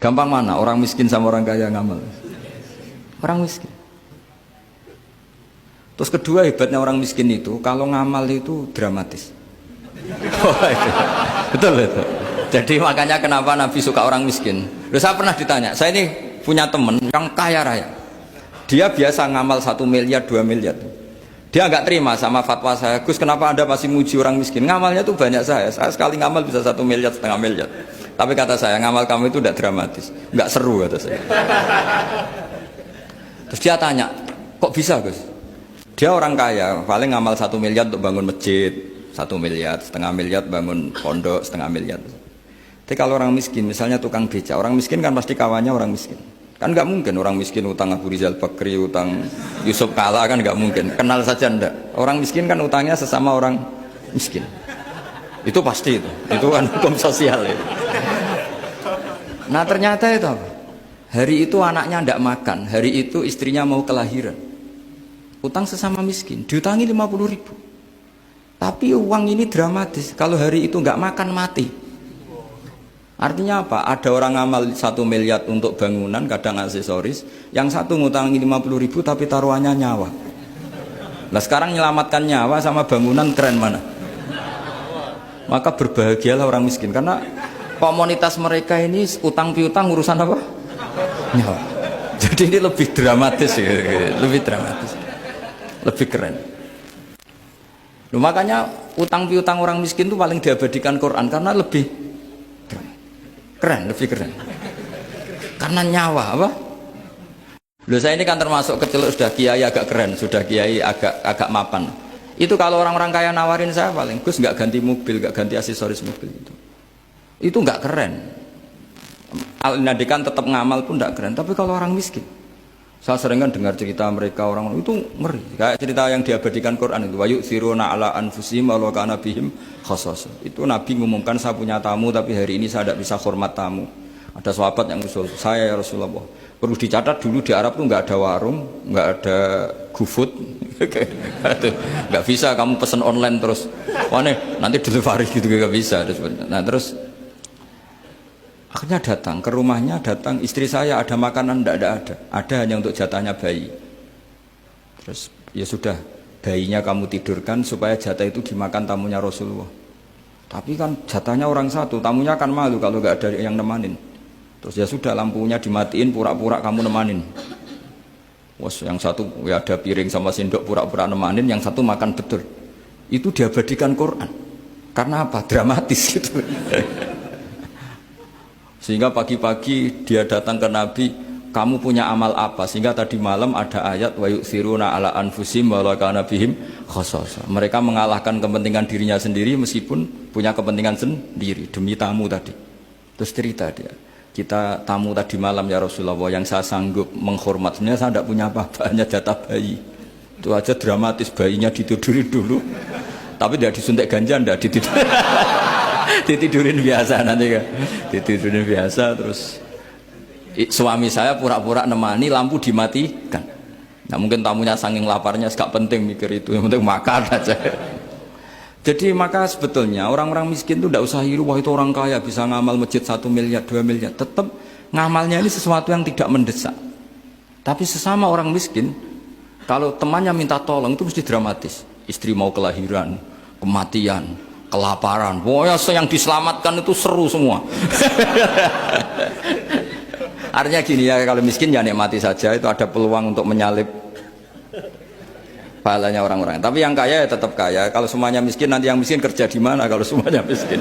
Gampang mana? Orang miskin sama orang kaya ngamal? Orang miskin. Terus kedua hebatnya orang miskin itu, kalau ngamal itu dramatis. Oh, itu. Betul itu. Jadi makanya kenapa Nabi suka orang miskin. Loh, saya pernah ditanya, saya ini punya teman yang kaya raya. Dia biasa ngamal 1 miliar, 2 miliar. Dia nggak terima sama fatwa saya, Gus kenapa Anda masih muji orang miskin? Ngamalnya tuh banyak saya sekali ngamal bisa 1 miliar, setengah miliar. Tapi kata saya, ngamal kamu itu tidak dramatis, nggak seru kata saya. Terus dia tanya, kok bisa Gus? Dia orang kaya, paling ngamal 1 miliar untuk bangun masjid, 1 miliar, setengah miliar bangun pondok, setengah miliar. Tapi kalau orang miskin, misalnya tukang beca, orang miskin kan pasti kawannya orang miskin. Kan nggak mungkin orang miskin utang Abu Rizal Bakri, utang Yusuf Kala, kan nggak mungkin. Kenal saja ndak. Orang miskin kan utangnya sesama orang miskin. Itu pasti itu kan hukum sosial itu. Nah ternyata itu apa? Hari itu anaknya ndak makan, hari itu istrinya mau kelahiran. Utang sesama miskin, diutangi 50.000. Tapi uang ini dramatis. Kalau hari itu nggak makan mati. Artinya apa? Ada orang ngamal 1 miliar untuk bangunan, kadang aksesoris, yang satu ngutangi 50.000 tapi taruhannya nyawa. Nah sekarang menyelamatkan nyawa sama bangunan keren mana? Maka berbahagialah orang miskin karena komunitas mereka ini utang piutang urusan apa? Nyawa. Jadi ini lebih dramatis ya, lebih dramatis, lebih keren. Loh, makanya utang piutang orang miskin itu paling diabadikan Quran karena lebih keren, lebih keren. Karena nyawa apa? Loh saya ini kan termasuk kecil sudah kiai agak keren, sudah kiai agak mapan. Itu kalau orang-orang kaya nawarin saya paling, Gus nggak ganti mobil, nggak ganti aksesoris mobil itu. Itu nggak keren. Al-Nadikan tetap ngamal pun nggak keren. Tapi kalau orang miskin, saya sering kan dengar cerita mereka orang itu ngeri. Kayak cerita yang diabadikan Quran itu, wa yu'thiruna ala anfusihim wa law kana bihim khasasah. Itu Nabi ngumumkan saya punya tamu tapi hari ini saya tidak bisa hormat tamu. Ada sahabat yang usul, saya ya Rasulullah. Perlu dicatat dulu di Arab tuh nggak ada warung, nggak ada GoFood, nggak bisa kamu pesen online terus. Wah nih, nanti delivery gitu nggak bisa. Nah terus akhirnya datang ke rumahnya, datang istri saya ada makanan tidak ada hanya untuk jatahnya bayi. Terus ya sudah, bayinya kamu tidurkan supaya jatah itu dimakan tamunya Rasulullah. Tapi kan jatahnya orang satu, tamunya kan malu kalau nggak ada yang nemanin. Terus ya sudah, lampunya dimatiin, pura-pura kamu nemanin. Wes yang satu ya ada piring sama sendok, pura-pura nemanin, yang satu makan betul. Itu diabadikan Quran. Karena apa? Dramatis gitu. Sehingga pagi-pagi dia datang ke Nabi, kamu punya amal apa? Sehingga tadi malam ada ayat wa yu'thiruna ala anfusihim wa law kana bihim khasasah. Mereka mengalahkan kepentingan dirinya sendiri meskipun punya kepentingan sendiri demi tamu tadi. Terus cerita dia, kita tamu tadi malam ya Rasulullah, yang saya sanggup menghormat, sebenarnya saya tidak punya apa-apa, hanya jatah bayi. Itu aja dramatis, bayinya ditidurin dulu. Tapi tidak disuntik ganja, tidak ditidurin. Ditidurin biasa nanti kan, ditidurin biasa. Terus suami saya pura-pura nemani, lampu dimatikan. Nah mungkin tamunya saking laparnya gak penting mikir itu, yang penting makan aja. Jadi maka sebetulnya orang-orang miskin itu tidak usah hiru, wah itu orang kaya bisa ngamal masjid 1 miliar, 2 miliar. Tetap ngamalnya ini sesuatu yang tidak mendesak. Tapi sesama orang miskin, kalau temannya minta tolong itu mesti dramatis. Istri mau kelahiran, kematian, kelaparan, pokoknya yang diselamatkan itu seru semua. Artinya gini ya, kalau miskin ya nikmati saja, itu ada peluang untuk menyalip pahalanya orang-orang. Tapi yang kaya ya tetap kaya. Kalau semuanya miskin, nanti yang miskin kerja di mana kalau semuanya miskin?